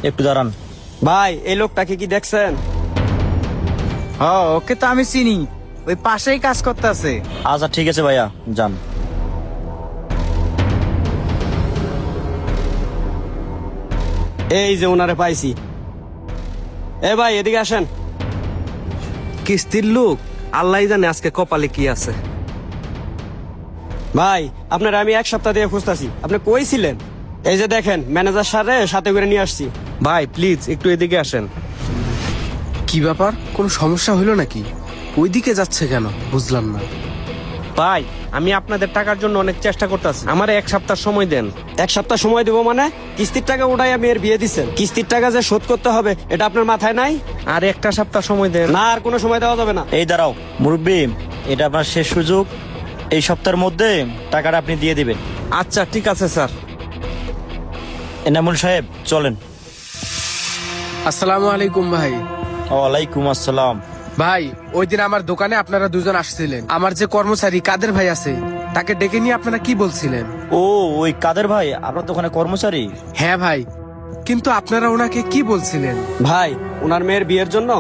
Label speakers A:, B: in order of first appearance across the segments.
A: একটু দাঁড়ান।
B: ভাই এই লোকটাকে কি দেখছেন?
C: ওকে তো আমি চিনি, ওই পাশেই কাজ করতেছে।
A: আচ্ছা ঠিক আছে ভাইয়া, যান।
B: এই যে ওনারে পাইছি। এ ভাই এদিকে আসেন।
D: কিস্তির লোক, আল্লাহ জানে আজকে কপালে কি আছে।
B: ভাই আপনার আমি এক সপ্তাহ দিয়ে খুঁজতেছি, আপনি কই ছিলেন? এই যে দেখেন ম্যানেজার সারে সাথে করে নিয়ে আসছি।
D: ভাই প্লিজ একটু এদিকে আসেন।
E: কি ব্যাপার, কোনো সমস্যা হলো নাকি? ওইদিকে যাচ্ছে কেন বুঝলাম না।
D: ভাই আমি আপনাদের টাকার জন্য অনেক চেষ্টা করতেছি, আমার এক সপ্তাহ সময় দেন।
B: এক সপ্তাহ সময় দেবো মানে? কিস্তির টাকা ওটাই আমি এর বিয়ে দিচ্ছেন, কিস্তির টাকা যে শোধ করতে হবে এটা আপনার মাথায় নাই?
D: আর একটা সপ্তাহ সময় দেন।
B: না, আর কোনো সময় দেওয়া যাবে না।
A: এই দাঁড়াও মুরব্বি, এটা আপনার শেষ সুযোগ, এই সপ্তাহের মধ্যে টাকাটা আপনি দিয়ে দিবেন।
D: আচ্ছা ঠিক আছে স্যার।
A: এনামুল সাহেব চলেন।
E: আসসালামু আলাইকুম ভাই।
A: ওয়ালাইকুম আসসালাম।
E: ভাই ওই দিন আমার দোকানে আপনারা দুজন আসছিলেন, আমার যে কর্মচারী কাদের ভাই আছে তাকে ডেকে নিয়ে আপনারা কি বলছিলেন?
A: ও ওই কাদের ভাই আপনার দোকানে কর্মচারী?
E: হ্যাঁ ভাই, কিন্তু আপনারা ওনাকে কি বলছিলেন?
B: ভাই ওনার মেয়ের বিয়ের জন্য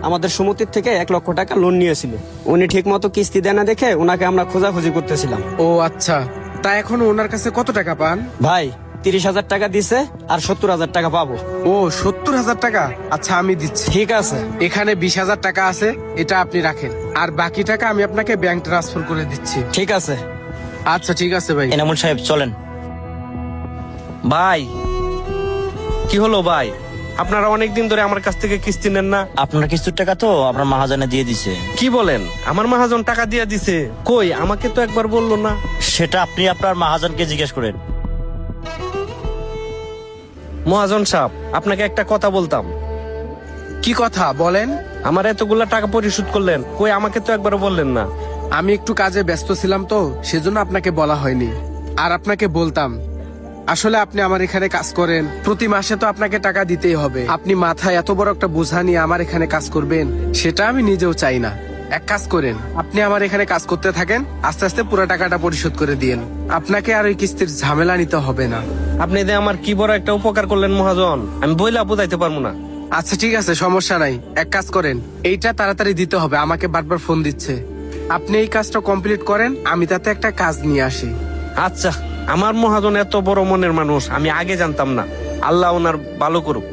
B: আমাদের সমিতির থেকে 1 লক্ষ টাকা লোন নিয়েছিল, উনি ঠিক মতো কিস্তি দেয় না দেখে ওনাকে আমরা খোঁজাখুঁজি করতেছিলাম।
E: ও আচ্ছা, তা এখন ওনার কাছে কত টাকা পান?
B: ভাই 30,000 টাকা দিছে আর 70,000 টাকা পাবো।
E: ও 70,000 টাকা, আচ্ছা আমি দিচ্ছি।
B: ঠিক আছে।
E: এখানে 20,000 টাকা আছে, এটা আপনি রাখেন, আর বাকি টাকা আমি আপনাকে ব্যাংক ট্রান্সফার করে দিচ্ছি।
B: ঠিক আছে।
E: আচ্ছা ঠিক আছে ভাই।
A: এনামুল সাহেব চলেন।
D: ভাই কি হলো ভাই, আপনারা অনেকদিন ধরে আমার কাছ থেকে কিস্তি নেন না?
A: আপনার কিস্তির টাকা তো আপনার মহাজনে দিয়ে দিছে।
D: কি বলেন, আমার মহাজন টাকা দিয়ে দিছে? কই, আমাকে তো একবার বললো না।
A: সেটা আপনি আপনার মহাজনকে জিজ্ঞেস করেন।
D: মহাজন সাহেব, আপনাকে একটা কথা বলতাম।
E: কি কথা বলেন?
D: আমার এতগুলা টাকা পরিশোধ করলেন, কই আমাকে তো একবার বললেন না।
E: আমি একটু কাজে ব্যস্ত ছিলাম তো সেজন্য আপনাকে বলা হয়নি, আর আপনাকে বলতাম আসলে আপনি আমার এখানে কাজ করেন, প্রতি মাসে তো আপনাকে টাকা দিতেই হবে। আপনি মাথায় এত বড় একটা বোঝা নিয়ে আমার এখানে কাজ করবেন, সেটা আমি নিজেও চাই না। এক কাজ করেন, আপনি আমার এখানে কাজ করতে থাকেন, আস্তে আস্তে পুরো টাকাটা পরিশোধ করে দিন, আপনাকে আর ওই কিস্তির ঝামেলা নিতে হবে না।
D: আপনি যে আমার কি বড় একটা উপকার করলেন মহাজন, আমি বইলা বুঝাইতে পারবো না।
E: আচ্ছা ঠিক আছে, সমস্যা নাই। এক কাজ করেন, এইটা তাড়াতাড়ি দিতে হবে, আমাকে বারবার ফোন দিচ্ছে। আপনি এই কাজটা কমপ্লিট করেন, আমি তাতে একটা কাজ নিয়ে আসি।
D: আচ্ছা, আমার মহাজন এত বড় মনের মানুষ আমি আগে জানতাম না। আল্লাহ ওনার ভালো করুক।